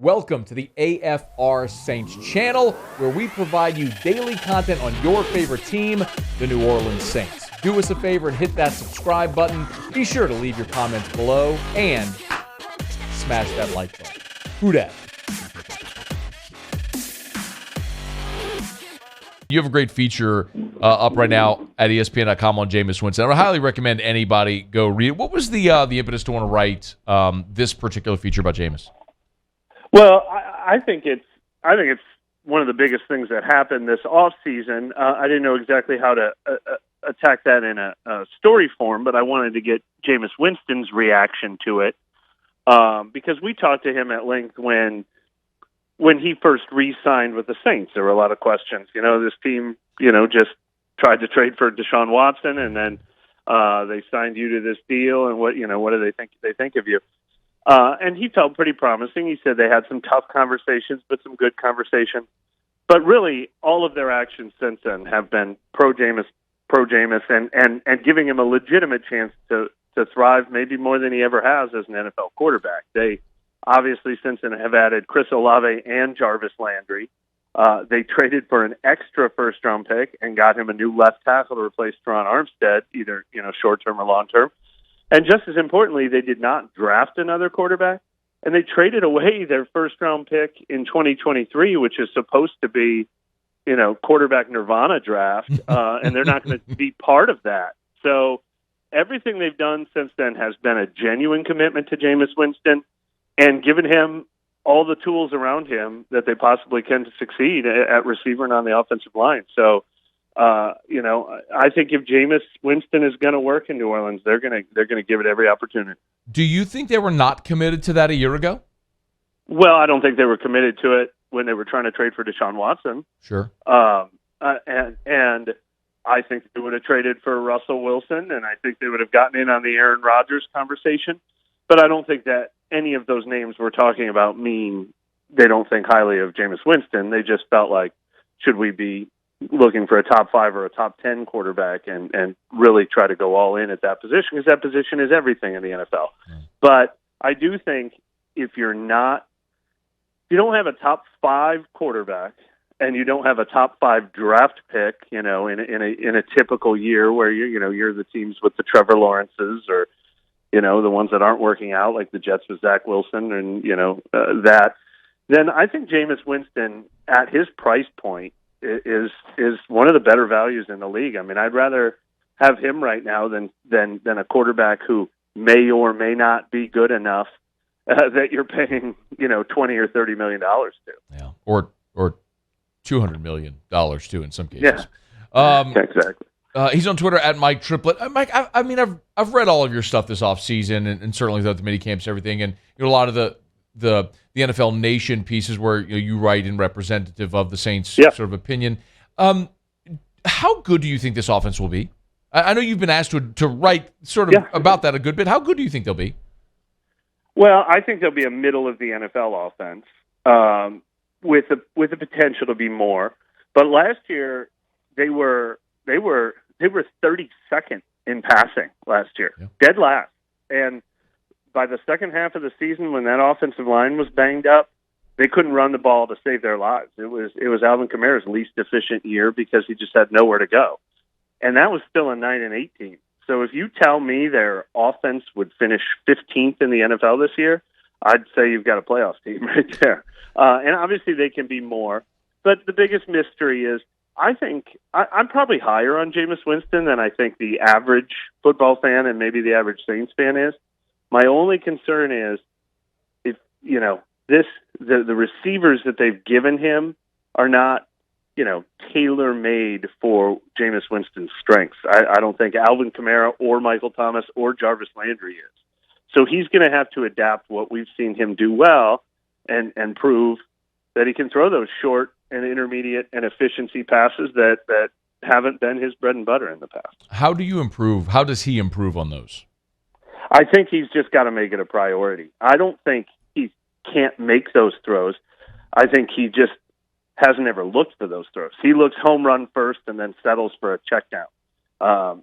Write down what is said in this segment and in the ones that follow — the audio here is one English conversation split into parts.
Welcome to the AFR Saints channel, where we provide you daily content on your favorite team, the New Orleans Saints. Do us a favor and hit that subscribe button. Be sure to leave your comments below and smash that like button. Who dat? You have a great feature up right now at ESPN.com on Jameis Winston. I would highly recommend anybody go read it. What was the impetus to want to write this particular feature about Jameis? Well, I think it's one of the biggest things that happened this offseason. I didn't know exactly how to attack that in a story form, but I wanted to get Jameis Winston's reaction to it because we talked to him at length when he first re-signed with the Saints. There were a lot of questions. This team, just tried to trade for Deshaun Watson, and then they signed you to this deal, and what do they think of you? And he felt pretty promising. He said they had some tough conversations, but some good conversations. But really, all of their actions since then have been pro-Jameis, and giving him a legitimate chance to thrive, maybe more than he ever has as an NFL quarterback. They obviously since then have added Chris Olave and Jarvis Landry. They traded for an extra first-round pick and got him a new left tackle to replace Teron Armstead, either short-term or long-term. And just as importantly, they did not draft another quarterback, and they traded away their first-round pick in 2023, which is supposed to be, quarterback nirvana draft, and they're not going to be part of that. So everything they've done since then has been a genuine commitment to Jameis Winston and given him all the tools around him that they possibly can to succeed at receiver and on the offensive line. So, I think if Jameis Winston is going to work in New Orleans, they're going to give it every opportunity. Do you think they were not committed to that a year ago? Well, I don't think they were committed to it when they were trying to trade for Deshaun Watson. Sure. And I think they would have traded for Russell Wilson, and I think they would have gotten in on the Aaron Rodgers conversation. But I don't think that any of those names we're talking about mean they don't think highly of Jameis Winston. They just felt like, should we be looking for a top 5 or a top 10 quarterback and really try to go all in at that position, because that position is everything in the NFL. But I do think if you don't have a top 5 quarterback and you don't have a top 5 draft pick, in a typical year where you're the teams with the Trevor Lawrences or the ones that aren't working out, like the Jets with Zach Wilson and then I think Jameis Winston at his price point is one of the better values in the league. I mean, I'd rather have him right now than a quarterback who may or may not be good enough that you're paying, $20 or $30 million to. Yeah, or $200 million too in some cases. Yeah, exactly. He's on Twitter at Mike Triplett. Mike, I've read all of your stuff this offseason and certainly throughout the mini camps, everything, and a lot of the NFL Nation pieces where you write in representative of the Saints sort of opinion. How good do you think this offense will be? I know you've been asked to write sort of about that a good bit. How good do you think they'll be? Well, I think they'll be a middle of the NFL offense with the potential to be more. But last year they were 32nd in passing last year, dead last, and by the second half of the season, when that offensive line was banged up, they couldn't run the ball to save their lives. It was Alvin Kamara's least efficient year because he just had nowhere to go, and that was still a 9-8 team. So if you tell me their offense would finish 15th in the NFL this year, I'd say you've got a playoff team right there. And obviously they can be more, but the biggest mystery is I think I'm probably higher on Jameis Winston than I think the average football fan and maybe the average Saints fan is. My only concern is if, the receivers that they've given him are not, tailor-made for Jameis Winston's strengths. I don't think Alvin Kamara or Michael Thomas or Jarvis Landry is. So he's going to have to adapt what we've seen him do well and prove that he can throw those short and intermediate and efficiency passes that haven't been his bread and butter in the past. How do you improve? How does he improve on those? I think he's just got to make it a priority. I don't think he can't make those throws. I think he just hasn't ever looked for those throws. He looks home run first and then settles for a check down.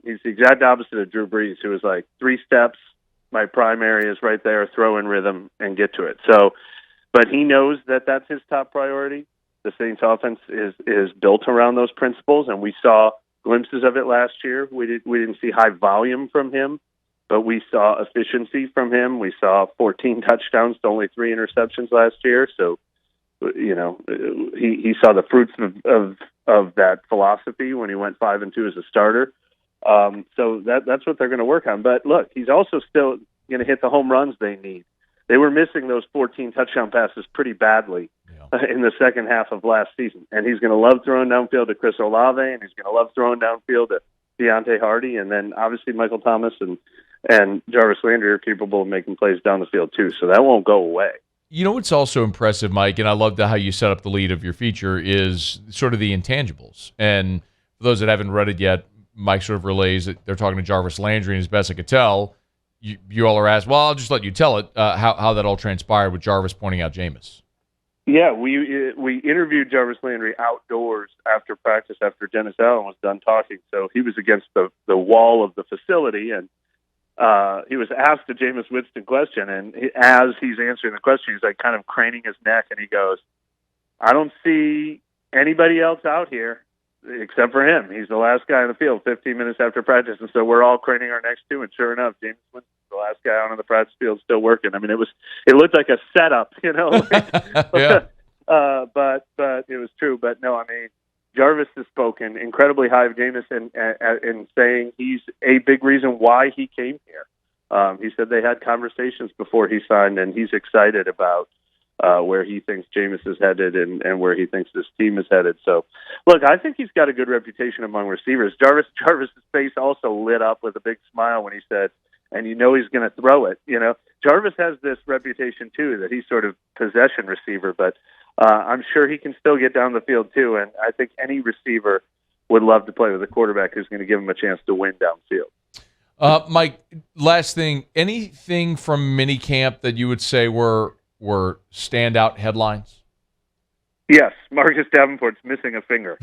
He's the exact opposite of Drew Brees, who was like 3 steps, my primary is right there, throw in rhythm and get to it. So, but he knows that that's his top priority. The Saints offense is built around those principles, and we saw glimpses of it last year. We didn't see high volume from him, but we saw efficiency from him. We saw 14 touchdowns to only 3 interceptions last year. So, he saw the fruits of that philosophy when he went 5-2 as a starter. So that's what they're going to work on. But look, he's also still going to hit the home runs they need. They were missing those 14 touchdown passes pretty badly in the second half of last season. And he's going to love throwing downfield to Chris Olave, and he's going to love throwing downfield to Deontay Hardy. And then obviously Michael Thomas and Jarvis Landry are capable of making plays down the field too. So that won't go away. You know what's also impressive, Mike, and I love how you set up the lead of your feature, is sort of the intangibles. And for those that haven't read it yet, Mike sort of relays that they're talking to Jarvis Landry, and as best I could tell, you all are asked, well, I'll just let you tell it, how that all transpired with Jarvis pointing out Jameis. Yeah, we interviewed Jarvis Landry outdoors after practice, after Dennis Allen was done talking. So he was against the wall of the facility, and he was asked a Jameis Winston question, and as he's answering the question, he's like kind of craning his neck, and he goes, I don't see anybody else out here except for him. He's the last guy on the field 15 minutes after practice, and so we're all craning our necks too, and sure enough, Jameis Winston's the last guy out on the practice field still working. I mean, it looked like a setup, Yeah. But it was true. But no, I mean, Jarvis has spoken incredibly high of Jameis and saying he's a big reason why he came here. He said they had conversations before he signed, and he's excited about where he thinks Jameis is headed and where he thinks this team is headed. So, look, I think he's got a good reputation among receivers. Jarvis's face also lit up with a big smile when he said, and he's going to throw it. Jarvis has this reputation, too, that he's sort of possession receiver, but I'm sure he can still get down the field, too, and I think any receiver would love to play with a quarterback who's going to give him a chance to win downfield. Mike, last thing, anything from minicamp that you would say were standout headlines? Yes, Marcus Davenport's missing a finger.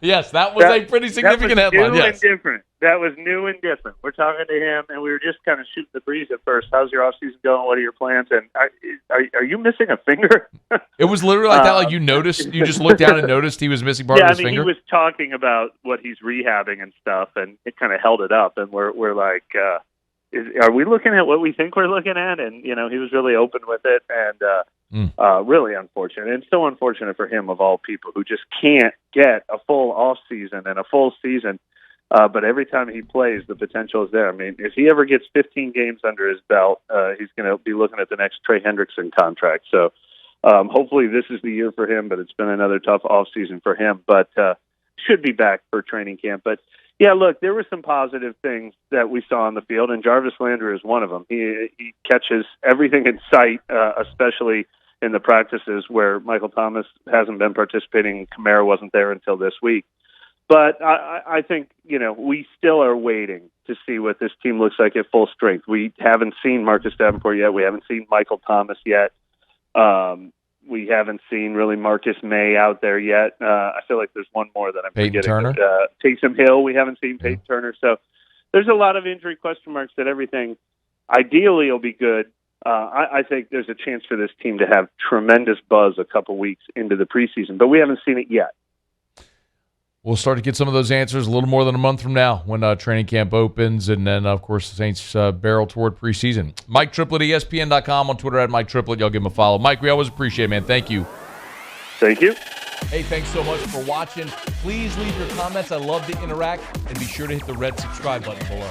Yes, that was a pretty significant headline. New and different. That was new and different. We're talking to him, and we were just kind of shooting the breeze at first. How's your offseason going? What are your plans? And are you missing a finger? It was literally like that. Like you noticed, you just looked down and noticed he was missing part of his finger. He was talking about what he's rehabbing and stuff, and it kind of held it up. And we're like, are we looking at what we think we're looking at? And he was really open with it, and really unfortunate. And so unfortunate for him, of all people, who just can't get a full off season and a full season. But every time he plays, the potential is there. I mean, if he ever gets 15 games under his belt, he's going to be looking at the next Trey Hendrickson contract. So hopefully this is the year for him, but it's been another tough offseason for him. But should be back for training camp. But, yeah, look, there were some positive things that we saw on the field, and Jarvis Landry is one of them. He catches everything in sight, especially in the practices where Michael Thomas hasn't been participating. Kamara wasn't there until this week. But I think, we still are waiting to see what this team looks like at full strength. We haven't seen Marcus Davenport yet. We haven't seen Michael Thomas yet. We haven't seen really Marcus May out there yet. I feel like there's one more that I'm Peyton forgetting. Turner? Taysom Hill, we haven't seen Peyton Turner. So there's a lot of injury question marks that everything ideally will be good. I think there's a chance for this team to have tremendous buzz a couple weeks into the preseason, but we haven't seen it yet. We'll start to get some of those answers a little more than a month from now when training camp opens, and then, of course, the Saints barrel toward preseason. Mike Triplett, ESPN.com, on Twitter at Mike Triplett. Y'all give him a follow. Mike, we always appreciate it, man. Thank you. Thank you. Hey, thanks so much for watching. Please leave your comments. I love to interact, and be sure to hit the red subscribe button below.